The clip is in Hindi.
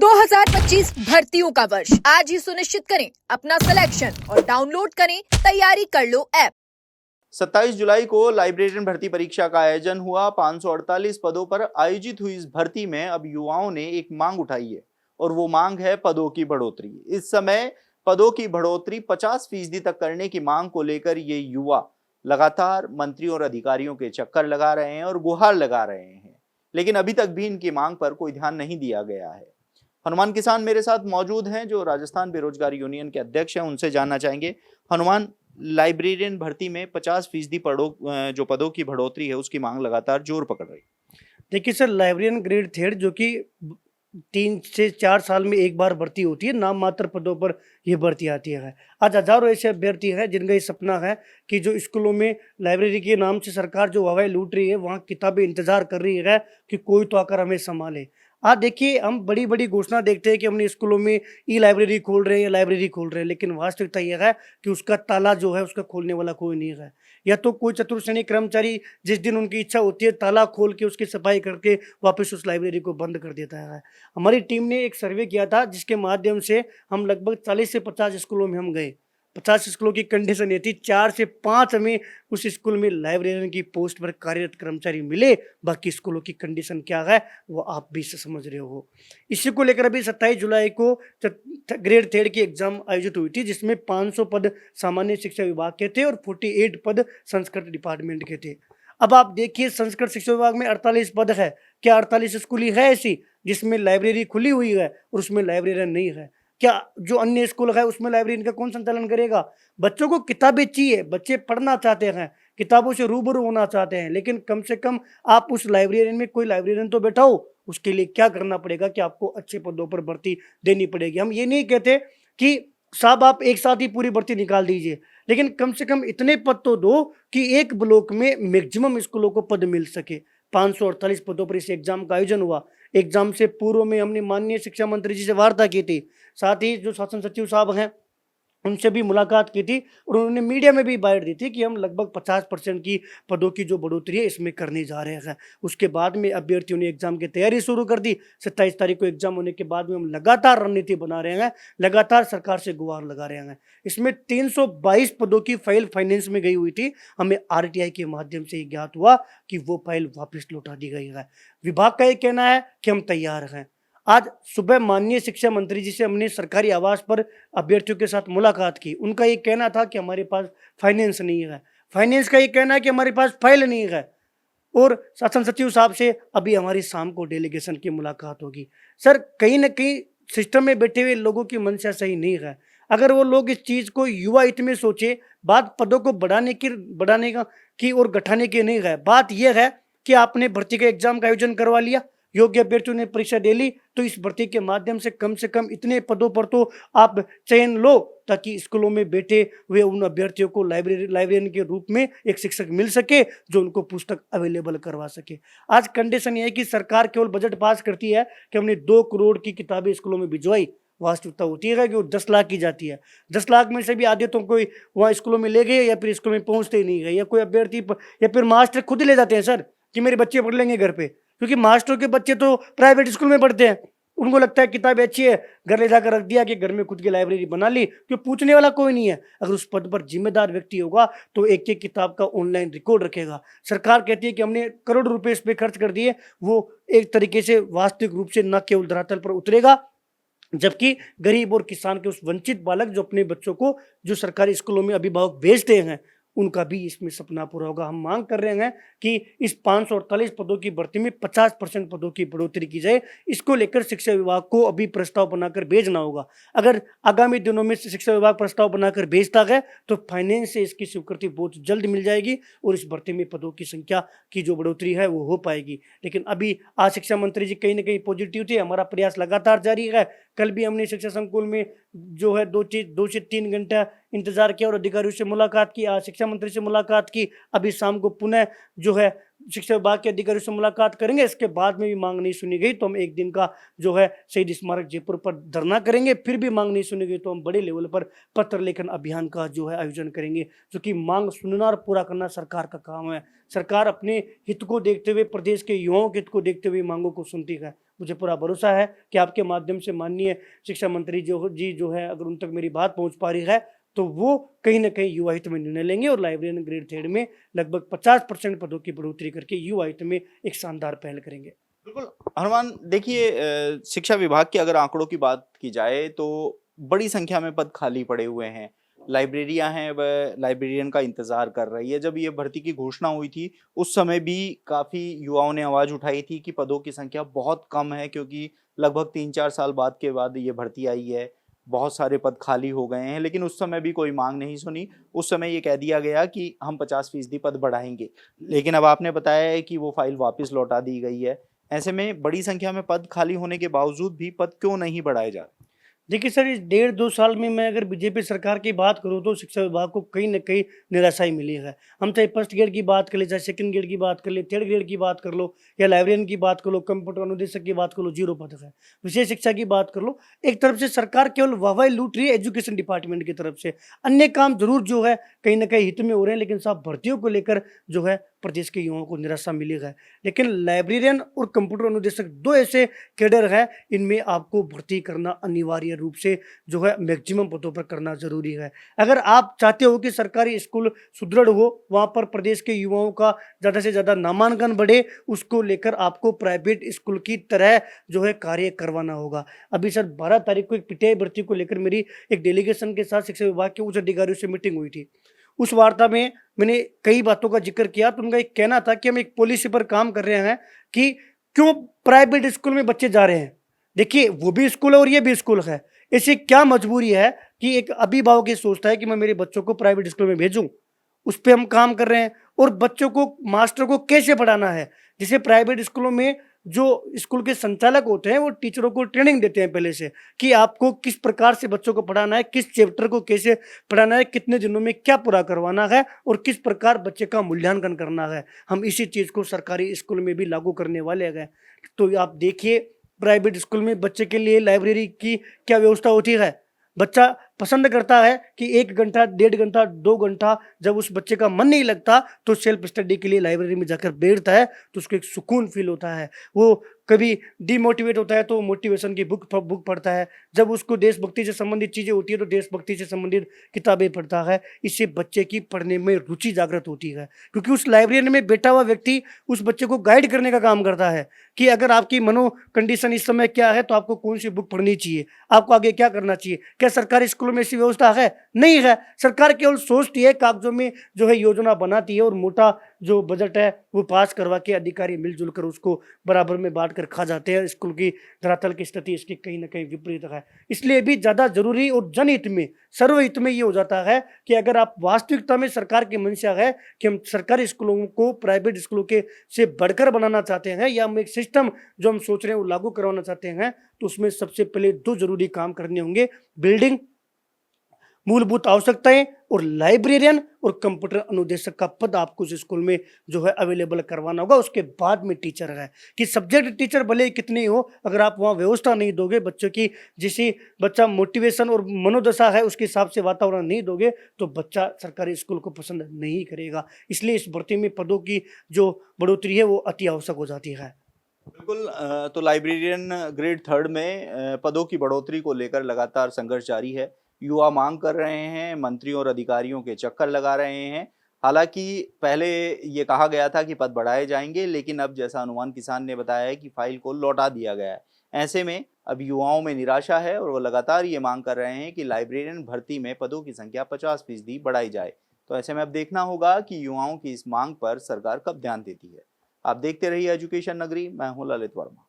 2025 भर्तियों का वर्ष आज ही सुनिश्चित करें अपना सिलेक्शन और डाउनलोड करें तैयारी कर लो ऐप। 27 जुलाई को लाइब्रेरियन भर्ती परीक्षा का आयोजन हुआ। 548 पदों पर आयोजित हुई इस भर्ती में अब युवाओं ने एक मांग उठाई है और वो मांग है पदों की बढ़ोतरी। इस समय पदों की बढ़ोतरी 50% तक करने की मांग को लेकर ये युवा लगातार मंत्रियों और अधिकारियों के चक्कर लगा रहे हैं और गुहार लगा रहे हैं, लेकिन अभी तक भी इनकी मांग पर कोई ध्यान नहीं दिया गया है। हनुमान किसान मेरे साथ मौजूद हैं, जो राजस्थान बेरोजगार यूनियन के अध्यक्ष हैं। उनसे जानना चाहेंगे, हनुमान, लाइब्रेरियन भर्ती में 50% जो पदों की बढ़ोतरी है उसकी मांग लगातार जोर पकड़ रही है। देखिए सर, लाइब्रेरियन ग्रेड थर्ड जो कि 3 से 4 साल में एक बार भर्ती होती है, नाम मात्र पदों पर ये भर्ती आती है। आज हजारों ऐसे अभ्यर्थी हैं जिनका ये सपना है कि जो स्कूलों में लाइब्रेरी के नाम से सरकार जो हवाएं लूट रही है, वहाँ किताबें इंतजार कर रही है कि कोई तो आकर हमें संभाले। आज देखिए, हम बड़ी बड़ी घोषणा देखते हैं कि हमने स्कूलों में ई लाइब्रेरी खोल रहे हैं या लाइब्रेरी खोल रहे हैं, लेकिन वास्तविकता यह है कि उसका ताला जो है उसका खोलने वाला कोई नहीं है। या तो कोई चतुर श्रेणी कर्मचारी जिस दिन उनकी इच्छा होती है ताला खोल के उसकी सफाई करके वापस उस लाइब्रेरी को बंद कर देता है। हमारी टीम ने एक सर्वे किया था जिसके माध्यम से हम लगभग 40 से 50 स्कूलों में हम गए। 50 स्कूलों की कंडीशन ये थी, 4 से 5 हमें उस स्कूल में लाइब्रेरियन की पोस्ट पर कार्यरत कर्मचारी मिले। बाकी स्कूलों की कंडीशन क्या है वो आप भी समझ रहे हो। इसी को लेकर अभी 27 जुलाई को ग्रेड थर्ड की एग्जाम आयोजित हुई थी, जिसमें 500 पद सामान्य शिक्षा विभाग के थे और 48 पद संस्कृत डिपार्टमेंट के थे। अब आप देखिए, संस्कृत शिक्षा विभाग में 48 पद है। क्या 48 स्कूल ही है ऐसी जिसमें लाइब्रेरी खुली हुई है और उसमें लाइब्रेरियन नहीं है? क्या जो अन्य स्कूल है उसमें लाइब्रेरी का कौन संचालन करेगा? बच्चों को किताबें चाहिए, बच्चे पढ़ना चाहते हैं, किताबों से रूबरू होना चाहते हैं, लेकिन कम से कम आप उस लाइब्रेरियन में कोई लाइब्रेरियन तो बैठाओ। उसके लिए क्या करना पड़ेगा कि आपको अच्छे पदों पर भर्ती देनी पड़ेगी। हम ये नहीं कहते कि साहब आप एक साथ ही पूरी भर्ती निकाल दीजिए, लेकिन कम से कम इतने पद तो दो कि एक ब्लॉक में मैक्सिमम स्कूलों को पद मिल सके। 548 पदों पर इस एग्जाम का आयोजन हुआ। एग्जाम से पूर्व में हमने माननीय शिक्षा मंत्री जी से वार्ता की थी, साथ ही जो शासन सचिव साहब हैं उनसे भी मुलाकात की थी और उन्होंने मीडिया में भी बाइट दी थी कि हम लगभग 50% की पदों की जो बढ़ोतरी है इसमें करने जा रहे हैं। उसके बाद में अभ्यर्थियों ने एग्जाम की तैयारी शुरू कर दी। 27 तारीख को एग्जाम होने के बाद में हम लगातार रणनीति बना रहे हैं, लगातार सरकार से गुहार लगा रहे हैं। इसमें 322 पदों की फाइल फाइनेंस में गई हुई थी। हमें RTI के माध्यम से ज्ञात हुआ कि वो फाइल वापस लौटा दी गई है। विभाग का ये कहना है कि हम तैयार हैं। आज सुबह माननीय शिक्षा मंत्री जी से हमने सरकारी आवास पर अभ्यर्थियों के साथ मुलाकात की। उनका ये कहना था कि हमारे पास फाइनेंस नहीं है, फाइनेंस का ये कहना है कि हमारे पास फाइल नहीं है। और शासन सचिव साहब से अभी हमारी शाम को डेलीगेशन की मुलाकात होगी। सर, कहीं ना कहीं सिस्टम में बैठे हुए लोगों की मंशा सही नहीं है। अगर वो लोग इस चीज़ को युवा हित में सोचे, बात पदों को बढ़ाने की और घटाने की नहीं है। बात यह है कि आपने भर्ती के एग्जाम का आयोजन करवा लिया, योग्य अभ्यर्थियों ने परीक्षा दे ली, तो इस भर्ती के माध्यम से कम इतने पदों पर तो आप चयन लो ताकि स्कूलों में बैठे हुए उन अभ्यर्थियों को लाइब्रेरियन के रूप में एक शिक्षक मिल सके जो उनको पुस्तक अवेलेबल करवा सके। आज कंडीशन ये है कि सरकार केवल बजट पास करती है कि हमने 2 करोड़ की किताबें स्कूलों में भिजवाई। वास्तविकता होती है कि वो 10 लाख की जाती है। 10 लाख में से भी आधे तो कोई वहाँ स्कूलों में ले गए या फिर स्कूल में पहुँचते ही नहीं गए, या कोई अभ्यर्थी या फिर मास्टर खुद ही ले जाते हैं सर कि मेरे बच्चे पढ़ लेंगे घर पे, क्योंकि मास्टरों के बच्चे तो प्राइवेट स्कूल में पढ़ते हैं। उनको लगता है किताब अच्छी है, घर ले जाकर रख दिया कि घर में खुद की लाइब्रेरी बना ली, क्यों पूछने वाला कोई नहीं है। अगर उस पद पर जिम्मेदार व्यक्ति होगा तो एक एक किताब का ऑनलाइन रिकॉर्ड रखेगा। सरकार कहती है कि हमने करोड़ रुपए इस पे खर्च कर दिए, वो एक तरीके से वास्तविक रूप से न केवल धरातल पर उतरेगा, जबकि गरीब और किसान के उस वंचित बालक जो अपने बच्चों को जो सरकारी स्कूलों में अभिभावक भेजते हैं उनका भी इसमें सपना पूरा होगा। हम मांग कर रहे हैं कि इस 548 पदों की भर्ती में 50% पदों की बढ़ोतरी की जाए। इसको लेकर शिक्षा विभाग को अभी प्रस्ताव बनाकर भेजना होगा। अगर आगामी दिनों में शिक्षा विभाग प्रस्ताव बनाकर भेजता है तो फाइनेंस से इसकी स्वीकृति बहुत जल्द मिल जाएगी और इस भर्ती में पदों की संख्या की जो बढ़ोतरी है वो हो पाएगी। लेकिन अभी आज शिक्षा मंत्री जी कहीं ना कहीं पॉजिटिव थे। हमारा प्रयास लगातार जारी है। कल भी हमने शिक्षा संकुल में जो है 2 से 3 घंटा इंतजार किया और अधिकारियों से मुलाकात की। आज शिक्षा मंत्री से मुलाकात की। अभी शाम को पुनः जो है शिक्षा विभाग के अधिकारियों से मुलाकात करेंगे। इसके बाद में भी मांग नहीं सुनी गई तो हम एक दिन का जो है शहीद स्मारक जयपुर पर धरना करेंगे। फिर भी मांग नहीं सुनी गई तो हम बड़े लेवल पर पत्र लेखन अभियान का जो है आयोजन करेंगे, क्योंकि मांग सुनना और पूरा करना सरकार का काम है। सरकार अपने हित को देखते हुए, प्रदेश के युवाओं के हित को देखते हुए मांगों को सुनती है। मुझे पूरा भरोसा है कि आपके माध्यम से माननीय शिक्षा मंत्री जो है अगर उन तक मेरी बात पहुंच पा रही है तो वो कहीं ना कहीं युवा हित में निर्णय लेंगे और लाइब्रेरियन ग्रेड थर्ड में लगभग 50% पदों की बढ़ोतरी करके युवा हित में एक शानदार पहल करेंगे। बिल्कुल हनुमान, देखिए शिक्षा विभाग के अगर आंकड़ों की बात की जाए तो बड़ी संख्या में पद खाली पड़े हुए हैं। लाइब्रेरियां हैं वह लाइब्रेरियन का इंतजार कर रही है। जब ये भर्ती की घोषणा हुई थी उस समय भी काफी युवाओं ने आवाज उठाई थी कि पदों की संख्या बहुत कम है, क्योंकि लगभग 3-4 साल बाद के बाद ये भर्ती आई है, बहुत सारे पद खाली हो गए हैं। लेकिन उस समय भी कोई मांग नहीं सुनी। उस समय ये कह दिया गया कि हम 50% पद बढ़ाएंगे, लेकिन अब आपने बताया है कि वो फाइल वापस लौटा दी गई है। ऐसे में बड़ी संख्या में पद खाली होने के बावजूद भी पद क्यों नहीं बढ़ाए जा रहे? देखिए सर, इस 1.5-2 साल में मैं अगर बीजेपी सरकार की बात करूँ तो शिक्षा विभाग को कहीं न कहीं निराशा ही मिली है। हम चाहे फर्स्ट ग्रेड की बात कर ले, चाहे सेकंड ग्रेड की बात कर ले, थर्ड ग्रेड की बात कर लो या लाइब्रेरियन की बात कर लो, कंप्यूटर अनुदेशक की बात कर लो, 0 पद है। विशेष शिक्षा की बात कर लो, एक तरफ से सरकार केवल वाहवाही लूट रही है एजुकेशन डिपार्टमेंट की तरफ से। अन्य काम ज़रूर जो है कहीं न कहीं हित में हो रहे हैं, लेकिन साहब भर्तियों को लेकर जो है प्रदेश के युवाओं को निराशा मिली है। लेकिन लाइब्रेरियन और कंप्यूटर अनुदेशक 2 ऐसे कैडर हैं, इनमें आपको भर्ती करना अनिवार्य रूप से जो है मैक्सिमम पदों पर करना जरूरी है। अगर आप चाहते हो कि सरकारी स्कूल सुदृढ़ हो, वहाँ पर प्रदेश के युवाओं का ज़्यादा से ज़्यादा नामांकन बढ़े, उसको लेकर आपको प्राइवेट स्कूल की तरह जो है कार्य करवाना होगा। अभी सर 12 तारीख को एक पीटीआई भर्ती को लेकर मेरी एक डेलीगेशन के साथ शिक्षा विभाग के उच्च अधिकारियों से मीटिंग हुई थी। उस वार्ता में मैंने कई बातों का जिक्र किया। तो उनका एक कहना था कि हम एक पॉलिसी पर काम कर रहे हैं कि क्यों प्राइवेट स्कूल में बच्चे जा रहे हैं। देखिए, वो भी स्कूल है और ये भी स्कूल है। ऐसी क्या मजबूरी है कि एक अभिभावक ये सोचता है कि मैं मेरे बच्चों को प्राइवेट स्कूल में भेजूं? उस पर हम काम कर रहे हैं। और बच्चों को, मास्टर को कैसे पढ़ाना है, जैसे प्राइवेट स्कूलों में जो स्कूल के संचालक होते हैं वो टीचरों को ट्रेनिंग देते हैं पहले से कि आपको किस प्रकार से बच्चों को पढ़ाना है, किस चैप्टर को कैसे पढ़ाना है, कितने दिनों में क्या पूरा करवाना है और किस प्रकार बच्चे का मूल्यांकन करना है। हम इसी चीज़ को सरकारी स्कूल में भी लागू करने वाले हैं। तो आप देखिए, प्राइवेट स्कूल में बच्चे के लिए लाइब्रेरी की क्या व्यवस्था होती है। बच्चा पसंद करता है कि 1 घंटा, 1.5 घंटा, 2 घंटा जब उस बच्चे का मन नहीं लगता तो सेल्फ स्टडी के लिए लाइब्रेरी में जाकर बैठता है, तो उसको एक सुकून फील होता है। वो कभी डिमोटिवेट होता है तो मोटिवेशन की बुक पढ़ता है। जब उसको देशभक्ति से संबंधित चीज़ें होती है तो देशभक्ति से संबंधित किताबें पढ़ता है। इससे बच्चे की पढ़ने में रुचि जागृत होती है, क्योंकि उस लाइब्रेरी में बैठा हुआ व्यक्ति उस बच्चे को गाइड करने का काम करता है कि अगर आपकी मनो कंडीशन इस समय क्या है तो आपको कौन सी बुक पढ़नी चाहिए, आपको आगे क्या करना चाहिए। क्या सरकारी स्कूलों में ऐसी व्यवस्था है? नहीं है। सरकार केवल सोचती है, कागजों में जो है योजना बनाती है और मोटा जो बजट है वो पास करवा के अधिकारी मिलजुल कर उसको बराबर में बांट कर खा जाते हैं। स्कूल की धरातल की स्थिति इसकी कहीं ना कहीं विपरीत है। इसलिए भी ज़्यादा जरूरी और जनहित में, सर्वहित में ये हो जाता है कि अगर आप वास्तविकता में सरकार की मंशा है कि हम सरकारी स्कूलों को प्राइवेट स्कूलों के से बढ़कर बनाना चाहते हैं या हम एक सिस्टम जो हम सोच रहे हैं वो लागू करवाना चाहते हैं, तो उसमें सबसे पहले 2 जरूरी काम करने होंगे: बिल्डिंग, मूलभूत आवश्यकताएं, और लाइब्रेरियन और कंप्यूटर अनुदेशक का पद आपको उस स्कूल में जो है अवेलेबल करवाना होगा। उसके बाद में टीचर है कि सब्जेक्ट टीचर भले कितने ही हो, अगर आप वहाँ व्यवस्था नहीं दोगे, बच्चों की जैसी बच्चा मोटिवेशन और मनोदशा है उसके हिसाब से वातावरण नहीं दोगे तो बच्चा सरकारी स्कूल को पसंद नहीं करेगा। इसलिए इस भर्ती में पदों की जो बढ़ोतरी है वो अति आवश्यक हो जाती है। बिल्कुल, तो लाइब्रेरियन ग्रेड थर्ड में पदों की बढ़ोतरी को लेकर लगातार संघर्ष जारी है। युवा मांग कर रहे हैं, मंत्रियों और अधिकारियों के चक्कर लगा रहे हैं। हालांकि पहले ये कहा गया था कि पद बढ़ाए जाएंगे, लेकिन अब जैसा हनुमान किसान ने बताया है कि फाइल को लौटा दिया गया है। ऐसे में अब युवाओं में निराशा है और वो लगातार ये मांग कर रहे हैं कि लाइब्रेरियन भर्ती में पदों की संख्या 50% बढ़ाई जाए। तो ऐसे में अब देखना होगा कि युवाओं की इस मांग पर सरकार कब ध्यान देती है। आप देखते रहिए एजुकेशन नगरी। मैं हूं ललित वर्मा।